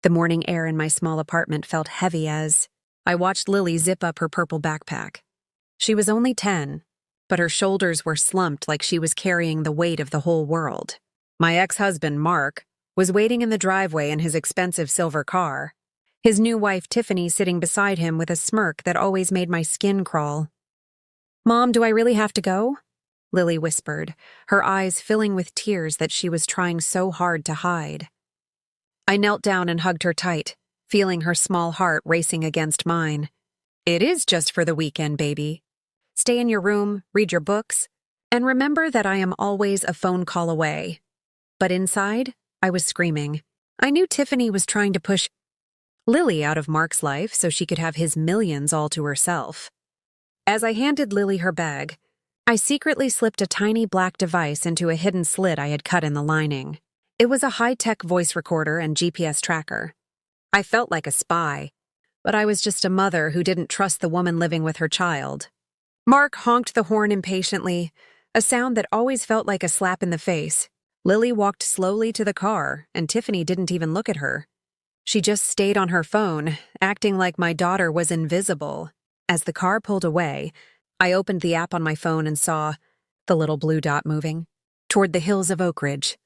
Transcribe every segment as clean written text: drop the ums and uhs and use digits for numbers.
The morning air in my small apartment felt heavy as I watched Lily zip up her purple backpack. She was only 10, but her shoulders were slumped like she was carrying the weight of the whole world. My ex-husband, Mark, was waiting in the driveway in his expensive silver car, his new wife, Tiffany, sitting beside him with a smirk that always made my skin crawl. "Mom, do I really have to go?" Lily whispered, her eyes filling with tears that she was trying so hard to hide. I knelt down and hugged her tight, feeling her small heart racing against mine. "It is just for the weekend, baby. Stay in your room, read your books, and remember that I am always a phone call away." But inside, I was screaming. I knew Tiffany was trying to push Lily out of Mark's life so she could have his millions all to herself. As I handed Lily her bag, I secretly slipped a tiny black device into a hidden slit I had cut in the lining. It was a high-tech voice recorder and GPS tracker. I felt like a spy, but I was just a mother who didn't trust the woman living with her child. Mark honked the horn impatiently, a sound that always felt like a slap in the face. Lily walked slowly to the car, and Tiffany didn't even look at her. She just stayed on her phone, acting like my daughter was invisible. As the car pulled away, I opened the app on my phone and saw the little blue dot moving toward the hills of Oak Ridge.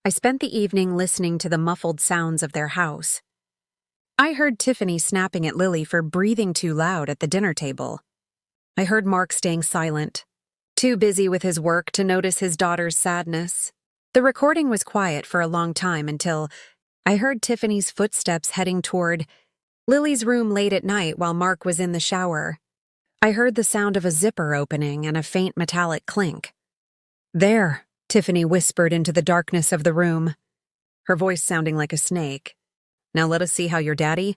I spent the evening listening to the muffled sounds of their house. I heard Tiffany snapping at Lily for breathing too loud at the dinner table. I heard Mark staying silent, too busy with his work to notice his daughter's sadness. The recording was quiet for a long time until I heard Tiffany's footsteps heading toward Lily's room late at night while Mark was in the shower. I heard the sound of a zipper opening and a faint metallic clink. "There," Tiffany whispered into the darkness of the room, her voice sounding like a snake. "Now let us see how your daddy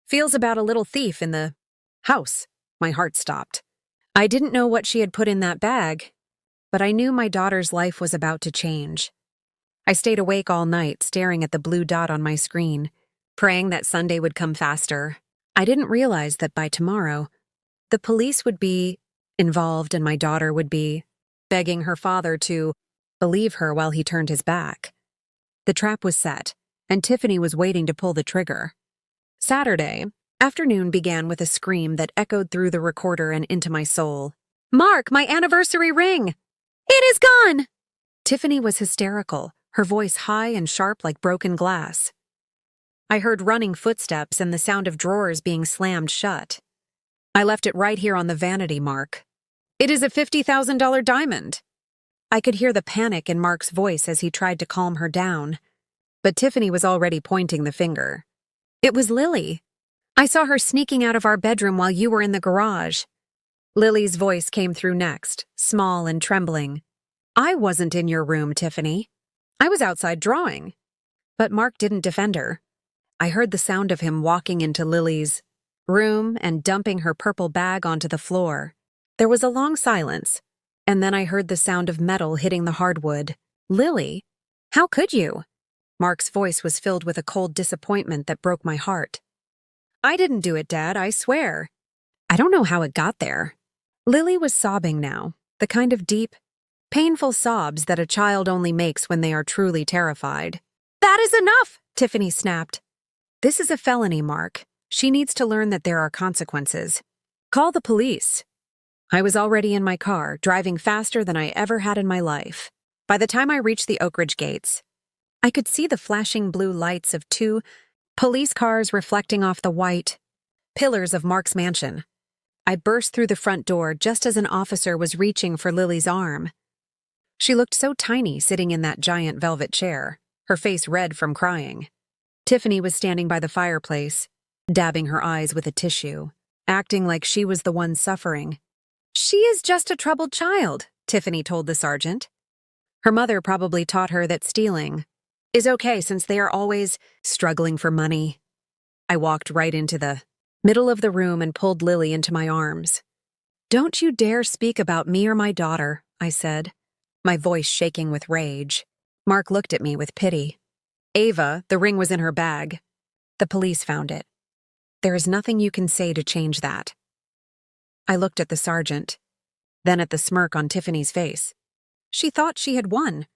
feels about a little thief in the house." My heart stopped. I didn't know what she had put in that bag, but I knew my daughter's life was about to change. I stayed awake all night staring at the blue dot on my screen, praying that Sunday would come faster. I didn't realize that by tomorrow, the police would be involved and my daughter would be begging her father to believe her while he turned his back. The trap was set, and Tiffany was waiting to pull the trigger. Saturday afternoon began with a scream that echoed through the recorder and into my soul. "Mark, my anniversary ring! It is gone!" Tiffany was hysterical, her voice high and sharp like broken glass. I heard running footsteps and the sound of drawers being slammed shut. "I left it right here on the vanity, Mark. It is a $50,000 diamond." I could hear the panic in Mark's voice as he tried to calm her down, but Tiffany was already pointing the finger. "It was Lily. I saw her sneaking out of our bedroom while you were in the garage." Lily's voice came through next, small and trembling. "I wasn't in your room, Tiffany. I was outside drawing." But Mark didn't defend her. I heard the sound of him walking into Lily's room and dumping her purple bag onto the floor. There was a long silence, and then I heard the sound of metal hitting the hardwood. "Lily, how could you?" Mark's voice was filled with a cold disappointment that broke my heart. "I didn't do it, Dad, I swear. I don't know how it got there." Lily was sobbing now, the kind of deep, painful sobs that a child only makes when they are truly terrified. "That is enough!" Tiffany snapped. "This is a felony, Mark. She needs to learn that there are consequences. Call the police." I was already in my car, driving faster than I ever had in my life. By the time I reached the Oak Ridge gates, I could see the flashing blue lights of 2 police cars reflecting off the white pillars of Mark's mansion. I burst through the front door just as an officer was reaching for Lily's arm. She looked so tiny sitting in that giant velvet chair, her face red from crying. Tiffany was standing by the fireplace, dabbing her eyes with a tissue, acting like she was the one suffering. "She is just a troubled child," Tiffany told the sergeant. Her mother probably taught her that stealing is okay since they are always struggling for money. I walked right into the middle of the room and pulled Lily into my arms. "Don't you dare speak about me or my daughter," I said, my voice shaking with rage. Mark looked at me with pity. "Ava, the ring was in her bag. The police found it. There is nothing you can say to change that." I looked at the sergeant, then at the smirk on Tiffany's face. She thought she had won.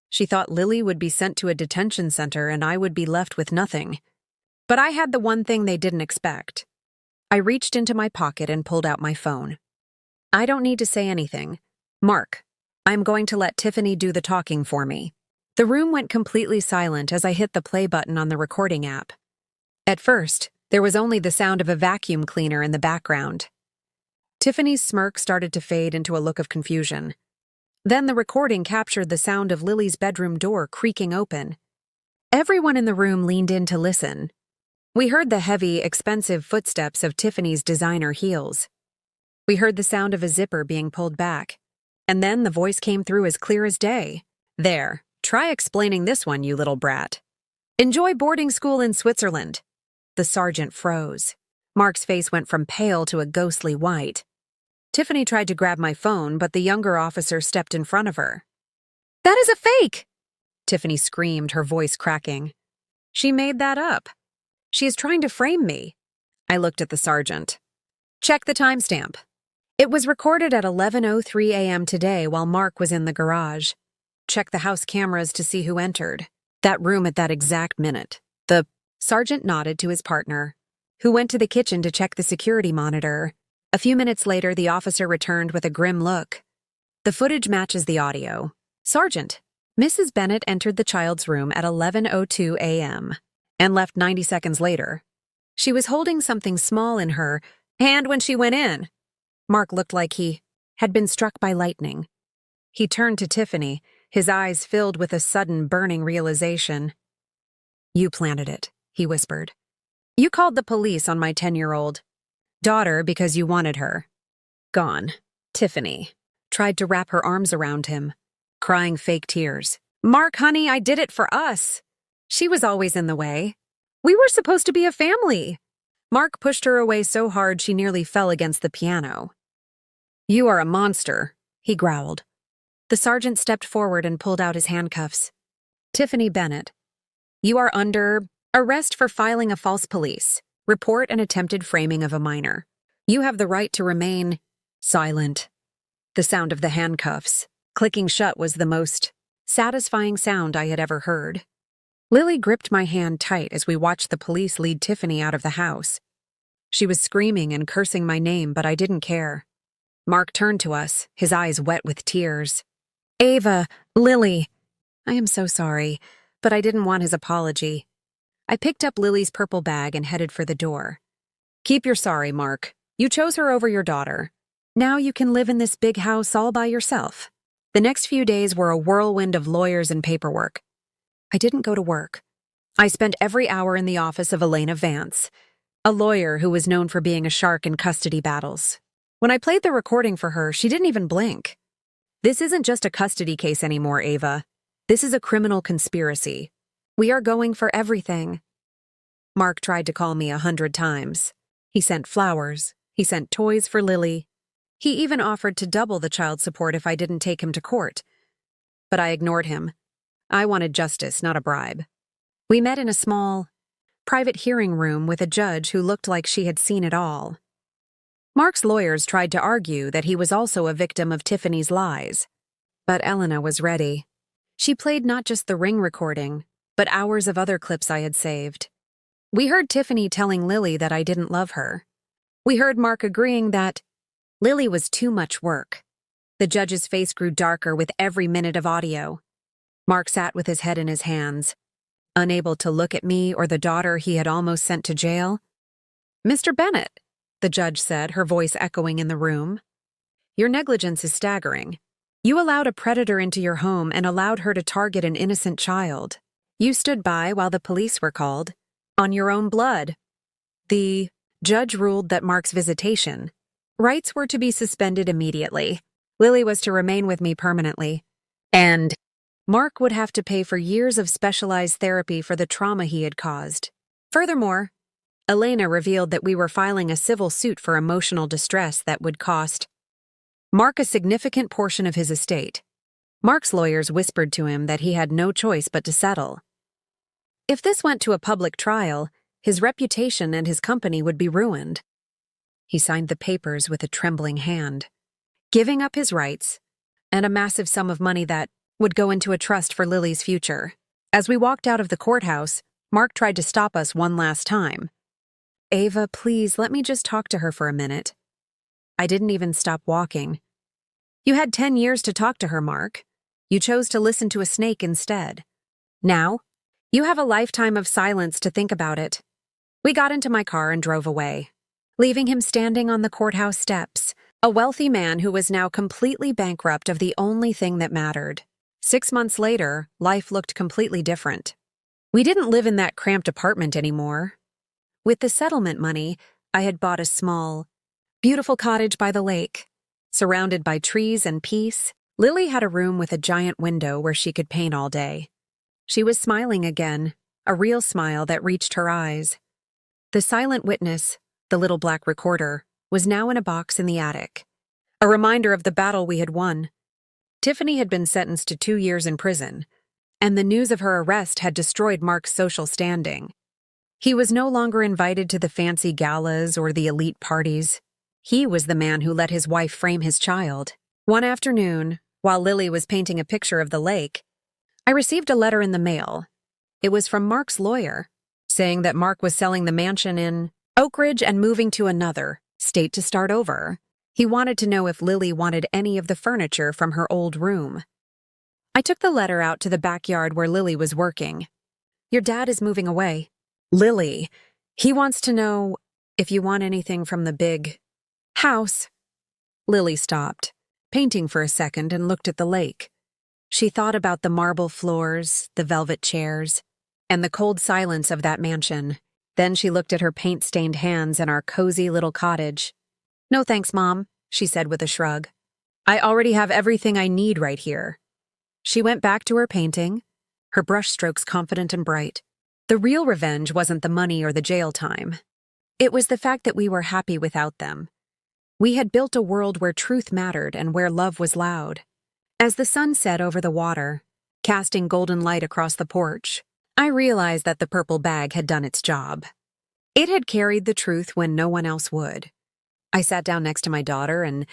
She thought Lily would be sent to a detention center and I would be left with nothing. But I had the one thing they didn't expect. I reached into my pocket and pulled out my phone. I don't need to say anything. Mark, I'm going to let Tiffany do the talking for me. The room went completely silent as I hit the play button on the recording app. At first, there was only the sound of a vacuum cleaner in the background. Tiffany's smirk started to fade into a look of confusion. Then the recording captured the sound of Lily's bedroom door creaking open. Everyone in the room leaned in to listen. We heard the heavy, expensive footsteps of Tiffany's designer heels. We heard the sound of a zipper being pulled back. And then the voice came through as clear as day. There, try explaining this one, you little brat. Enjoy boarding school in Switzerland. The sergeant froze. Mark's face went from pale to a ghostly white. Tiffany tried to grab my phone, but the younger officer stepped in front of her. That is a fake! Tiffany screamed, her voice cracking. She made that up. She is trying to frame me. I looked at the sergeant. Check the timestamp. It was recorded at 11:03 a.m. today while Mark was in the garage. Check the house cameras to see who entered that room at that exact minute. The sergeant nodded to his partner, who went to the kitchen to check the security monitor. A few minutes later, the officer returned with a grim look. The footage matches the audio. Sergeant, Mrs. Bennett entered the child's room at 11:02 a.m. and left 90 seconds later. She was holding something small in her hand when she went in. Mark looked like he had been struck by lightning. He turned to Tiffany, his eyes filled with a sudden burning realization. You planted it, he whispered. You called the police on my 10-year-old daughter because you wanted her gone. Tiffany tried to wrap her arms around him, crying fake tears. Mark, honey, I did it for us. She was always in the way. We were supposed to be a family. Mark pushed her away so hard she nearly fell against the piano. You are a monster, he growled. The sergeant stepped forward and pulled out his handcuffs. Tiffany Bennett, you are under arrest for filing a false police report and attempted framing of a minor. You have the right to remain silent. The sound of the handcuffs clicking shut was the most satisfying sound I had ever heard. Lily gripped my hand tight as we watched the police lead Tiffany out of the house. She was screaming and cursing my name, but I didn't care. Mark turned to us, his eyes wet with tears. Ava, Lily, I am so sorry, but I didn't want his apology. I picked up Lily's purple bag and headed for the door. Keep your sorry, Mark. You chose her over your daughter. Now you can live in this big house all by yourself. The next few days were a whirlwind of lawyers and paperwork. I didn't go to work. I spent every hour in the office of Elena Vance, a lawyer who was known for being a shark in custody battles. When I played the recording for her, she didn't even blink. This isn't just a custody case anymore, Ava. This is a criminal conspiracy. We are going for everything. Mark tried to call me 100 times. He sent flowers. He sent toys for Lily. He even offered to double the child support if I didn't take him to court. But I ignored him. I wanted justice, not a bribe. We met in a small, private hearing room with a judge who looked like she had seen it all. Mark's lawyers tried to argue that he was also a victim of Tiffany's lies. But Elena was ready. She played not just the ring recording, but hours of other clips I had saved. We heard Tiffany telling Lily that I didn't love her. We heard Mark agreeing that Lily was too much work. The judge's face grew darker with every minute of audio. Mark sat with his head in his hands, unable to look at me or the daughter he had almost sent to jail. Mr. Bennett, the judge said, her voice echoing in the room. Your negligence is staggering. You allowed a predator into your home and allowed her to target an innocent child. You stood by while the police were called, on your own blood. The judge ruled that Mark's visitation rights were to be suspended immediately. Lily was to remain with me permanently. And Mark would have to pay for years of specialized therapy for the trauma he had caused. Furthermore, Elena revealed that we were filing a civil suit for emotional distress that would cost Mark a significant portion of his estate. Mark's lawyers whispered to him that he had no choice but to settle. If this went to a public trial, his reputation and his company would be ruined. He signed the papers with a trembling hand, giving up his rights and a massive sum of money that would go into a trust for Lily's future. As we walked out of the courthouse, Mark tried to stop us one last time. Ava, please, let me just talk to her for a minute. I didn't even stop walking. You had 10 years to talk to her, Mark. You chose to listen to a snake instead. Now, you have a lifetime of silence to think about it. We got into my car and drove away, leaving him standing on the courthouse steps, a wealthy man who was now completely bankrupt of the only thing that mattered. 6 months later, life looked completely different. We didn't live in that cramped apartment anymore. With the settlement money, I had bought a small, beautiful cottage by the lake. Surrounded by trees and peace, Lily had a room with a giant window where she could paint all day. She was smiling again, a real smile that reached her eyes. The silent witness, the little black recorder, was now in a box in the attic, a reminder of the battle we had won. Tiffany had been sentenced to 2 years in prison, and the news of her arrest had destroyed Mark's social standing. He was no longer invited to the fancy galas or the elite parties. He was the man who let his wife frame his child. One afternoon, while Lily was painting a picture of the lake, I received a letter in the mail. It was from Mark's lawyer, saying that Mark was selling the mansion in Oak Ridge and moving to another state to start over. He wanted to know if Lily wanted any of the furniture from her old room. I took the letter out to the backyard where Lily was working. Your dad is moving away. Lily, he wants to know if you want anything from the big house. Lily stopped, painting for a second, and looked at the lake. She thought about the marble floors, the velvet chairs, and the cold silence of that mansion. Then she looked at her paint-stained hands and our cozy little cottage. No thanks, Mom, she said with a shrug. I already have everything I need right here. She went back to her painting, her brushstrokes confident and bright. The real revenge wasn't the money or the jail time. It was the fact that we were happy without them. We had built a world where truth mattered and where love was loud. As the sun set over the water, casting golden light across the porch, I realized that the purple bag had done its job. It had carried the truth when no one else would. I sat down next to my daughter and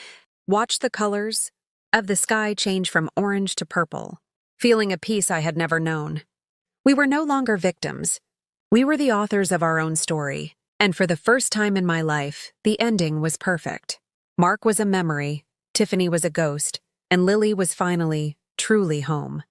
watched the colors of the sky change from orange to purple, feeling a peace I had never known. We were no longer victims. We were the authors of our own story, and for the first time in my life, the ending was perfect. Mark was a memory, Tiffany was a ghost, and Lily was finally, truly home.